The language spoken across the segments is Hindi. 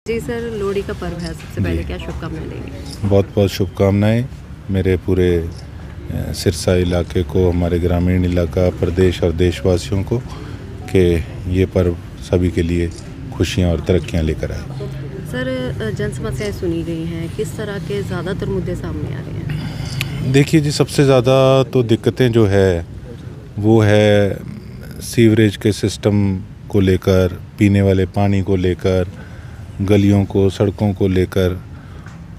जी सर, लोहड़ी का पर्व है, सबसे पहले क्या शुभकामनाएं लेंगे? बहुत बहुत शुभकामनाएं मेरे पूरे सिरसा इलाके को, हमारे ग्रामीण इलाका, प्रदेश और देशवासियों को, कि ये पर्व सभी के लिए खुशियां और तरक्कियां लेकर आए। सर, जन समस्याएं सुनी गई हैं, किस तरह के ज़्यादातर मुद्दे सामने आ रहे हैं? देखिए जी, सबसे ज़्यादा तो दिक्कतें जो है वो है सीवरेज के सिस्टम को लेकर, पीने वाले पानी को लेकर, गलियों को, सड़कों को लेकर।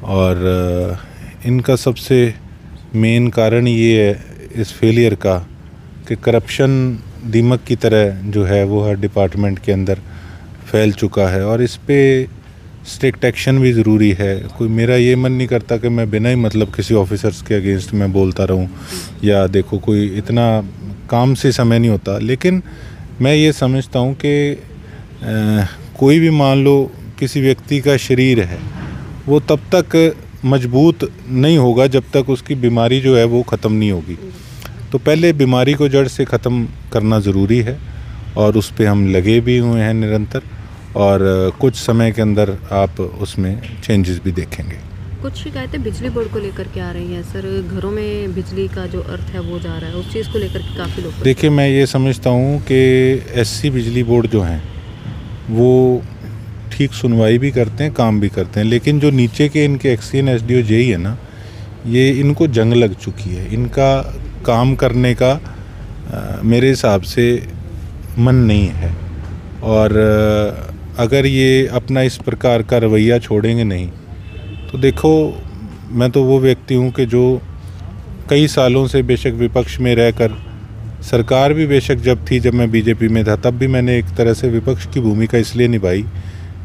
और इनका सबसे मेन कारण ये है इस फेलियर का कि करप्शन दीमक की तरह जो है वो हर डिपार्टमेंट के अंदर फैल चुका है, और इस पे स्ट्रिक्ट एक्शन भी ज़रूरी है। कोई, मेरा ये मन नहीं करता कि मैं बिना ही मतलब किसी ऑफिसर्स के अगेंस्ट में बोलता रहूं, या देखो कोई इतना काम से समय नहीं होता। लेकिन मैं ये समझता हूं कि कोई भी, मान लो किसी व्यक्ति का शरीर है, वो तब तक मजबूत नहीं होगा जब तक उसकी बीमारी जो है वो ख़त्म नहीं होगी। तो पहले बीमारी को जड़ से ख़त्म करना ज़रूरी है, और उस पे हम लगे भी हुए हैं निरंतर, और कुछ समय के अंदर आप उसमें चेंजेस भी देखेंगे। कुछ शिकायतें बिजली बोर्ड को लेकर के आ रही हैं सर, घरों में बिजली का जो अर्थ है वो जा रहा है, उस चीज़ को लेकर के काफ़ी लोग। देखिए, मैं ये समझता हूँ कि एससी बिजली बोर्ड जो हैं वो ठीक सुनवाई भी करते हैं, काम भी करते हैं, लेकिन जो नीचे के इनके एक्सीएन एसडीओ जेई है ना, ये इनको जंग लग चुकी है। इनका काम करने का मेरे हिसाब से मन नहीं है, और अगर ये अपना इस प्रकार का रवैया छोड़ेंगे नहीं तो देखो, मैं तो वो व्यक्ति हूँ कि जो कई सालों से बेशक विपक्ष में रहकर, सरकार भी बेशक जब थी, जब मैं बीजेपी में था तब भी मैंने एक तरह से विपक्ष की भूमिका इसलिए निभाई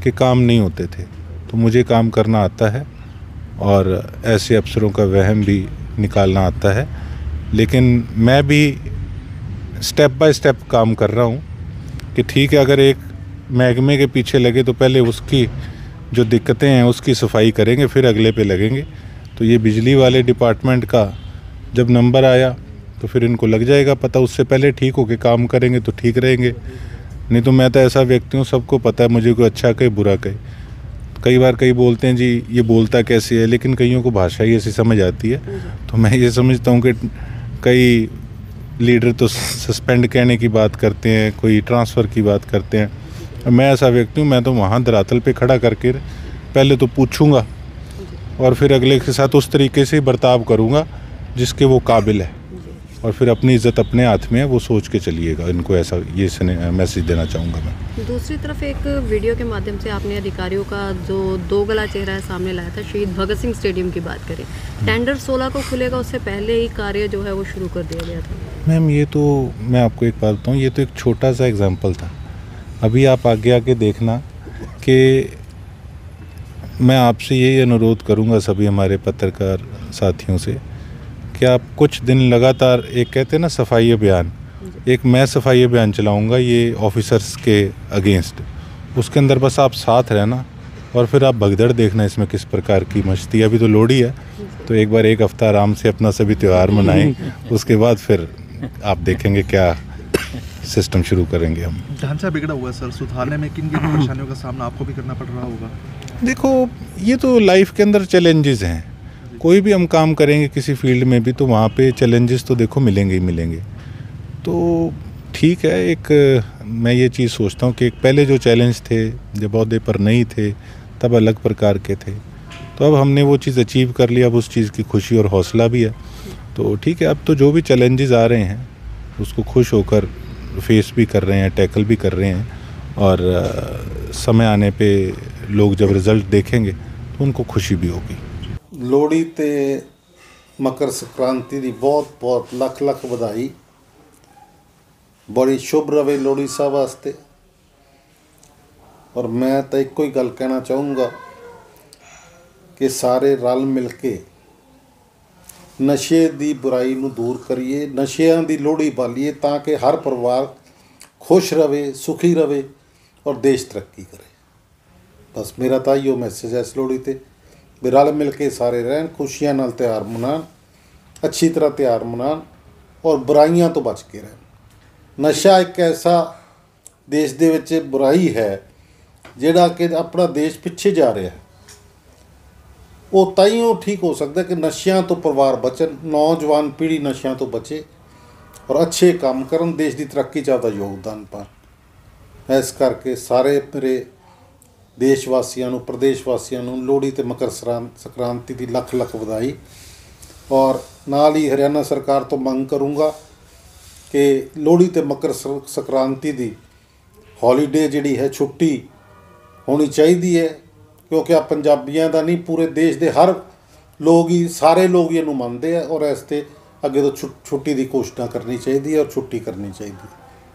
कि काम नहीं होते थे। तो मुझे काम करना आता है, और ऐसे अफसरों का वहम भी निकालना आता है। लेकिन मैं भी स्टेप बाय स्टेप काम कर रहा हूँ कि ठीक है, अगर एक महकमे के पीछे लगे तो पहले उसकी जो दिक्कतें हैं उसकी सफाई करेंगे, फिर अगले पे लगेंगे। तो ये बिजली वाले डिपार्टमेंट का जब नंबर आया तो फिर इनको लग जाएगा पता, उससे पहले ठीक होके काम करेंगे तो ठीक रहेंगे। नहीं तो मैं तो ऐसा व्यक्ति हूँ, सबको पता है मुझे कोई अच्छा कहे बुरा कहे। कई बार कई बोलते हैं जी ये बोलता कैसे है, लेकिन कईयों को भाषा ही ऐसी समझ आती है। तो मैं ये समझता हूँ कि कई लीडर तो सस्पेंड कहने की बात करते हैं, कोई ट्रांसफ़र की बात करते हैं। मैं ऐसा व्यक्ति हूँ, मैं तो वहाँ धरातल पे खड़ा करके पहले तो पूछूंगा, और फिर अगले के साथ उस तरीके से बर्ताव करूँगा जिसके वो काबिल है, और फिर अपनी इज्जत अपने हाथ में है, वो सोच के चलिएगा। इनको ऐसा ये मैसेज देना चाहूँगा मैं। दूसरी तरफ एक वीडियो के माध्यम से आपने अधिकारियों का जो दो गला चेहरा है सामने लाया था। शहीद भगत सिंह स्टेडियम की बात करें, टेंडर 16 को खुलेगा, उससे पहले ही कार्य जो है वो शुरू कर दिया गया था। मैम, ये तो मैं आपको एक बात बताऊँ, ये तो एक छोटा सा एग्जाम्पल था। अभी आप आगे आके देखना कि मैं आपसे यही अनुरोध करूँगा सभी हमारे पत्रकार साथियों से कि आप कुछ दिन लगातार, एक कहते हैं ना सफाई अभियान, एक मैं सफाई अभियान चलाऊंगा ये ऑफिसर्स के अगेंस्ट। उसके अंदर बस आप साथ रहना, और फिर आप भगदड़ देखना इसमें किस प्रकार की मस्ती। अभी तो लोहड़ी है, तो एक बार एक हफ्ता आराम से अपना सभी त्यौहार मनाएं, उसके बाद फिर आप देखेंगे क्या सिस्टम शुरू करेंगे हम। ढांचा बिगड़ा हुआ है सर, सुधारने में किन किन परेशानियों का सामना आपको भी करना पड़ रहा होगा? देखो, ये तो लाइफ के अंदर चैलेंजेस हैं। कोई भी हम काम करेंगे किसी फील्ड में भी, तो वहाँ पे चैलेंजेस तो देखो मिलेंगे ही मिलेंगे। तो ठीक है, एक मैं ये चीज़ सोचता हूँ कि एक पहले जो चैलेंज थे, जब अहदे पर नहीं थे तब अलग प्रकार के थे, तो अब हमने वो चीज़ अचीव कर लिया, अब उस चीज़ की खुशी और हौसला भी है। तो ठीक है, अब तो जो भी चैलेंजेस आ रहे हैं उसको खुश होकर फेस भी कर रहे हैं, टैकल भी कर रहे हैं, और समय आने पे लोग जब रिज़ल्ट देखेंगे तो उनको खुशी भी होगी। लोहड़ी ते मकर संक्रांति की बहुत बहुत लख लख बधाई। बड़ी शुभ रवे लोहड़ी साहब वास्ते। और मैं तो एक ही गल कहना चाहूँगा कि सारे रल मिल के नशे की बुराई नूं दूर करिए, नशियां की लोहड़ी बालीए, ताकि हर परिवार खुश रवे, सुखी रवे और देश तरक्की करे। बस मेरा तो इहो मैसेज है इस लोहड़ी ते, भी रल मिल के सारे रहन, खुशियां नाल त्यौहार मनान, अच्छी तरह त्यौहार मनान और बुराइयां तो बच के रहन। नशा एक ऐसा देश दे विच बुराई है ਜਿਹੜਾ ਕਿ ਆਪਣਾ ਦੇਸ਼ ਪਿੱਛੇ ਜਾ ਰਿਹਾ ਹੈ, ਉਹ ਤਾਈਓ ਠੀਕ ਹੋ ਸਕਦਾ ਕਿ ਨਸ਼ਿਆਂ ਤੋਂ ਪਰਿਵਾਰ ਬਚਣ, ਨੌਜਵਾਨ ਪੀੜ੍ਹੀ ਨਸ਼ਿਆਂ ਤੋਂ ਬਚੇ ਔਰ ਅੱਛੇ ਕੰਮ ਕਰਨ, ਦੇਸ਼ ਦੀ ਤਰੱਕੀ 'ਚ ਆਪਦਾ ਯੋਗਦਾਨ ਪਾਉਣ। ਇਸ ਕਰਕੇ ਸਾਰੇ ਮੇਰੇ ਦੇਸ਼ ਵਾਸੀਆਂ ਨੂੰ, ਪ੍ਰਦੇਸ਼ ਵਾਸੀਆਂ ਨੂੰ ਲੋਹੜੀ ਤੇ ਮਕਰ ਸੰਕ੍ਰਾਂਤੀ ਦੀ ਲੱਖ ਲੱਖ ਵਧਾਈ। ਔਰ ਨਾਲ ਹੀ ਹਰਿਆਣਾ ਸਰਕਾਰ ਤੋਂ ਮੰਗ ਕਰੂੰਗਾ ਕਿ ਲੋਹੜੀ ਤੇ ਮਕਰ ਸੰਕ੍ਰਾਂਤੀ ਦੀ ਹੌਲੀਡੇ ਜਿਹੜੀ ਹੈ, ਛੁੱਟੀ ਹੋਣੀ ਚਾਹੀਦੀ ਹੈ, ਕਿਉਂਕਿ ਆ ਪੰਜਾਬੀਆਂ ਦਾ ਨਹੀਂ, ਪੂਰੇ ਦੇਸ਼ ਦੇ ਹਰ ਲੋਕ ਹੀ, ਸਾਰੇ ਲੋਕ ਹੀ ਇਹਨੂੰ ਮੰਨਦੇ ਆ। ਔਰ ਇਸ 'ਤੇ ਅੱਗੇ ਤੋਂ ਛੁੱਟੀ ਦੀ ਘੋਸ਼ਣਾ ਕਰਨੀ ਚਾਹੀਦੀ ਹੈ ਔਰ ਛੁੱਟੀ ਕਰਨੀ ਚਾਹੀਦੀ ਹੈ।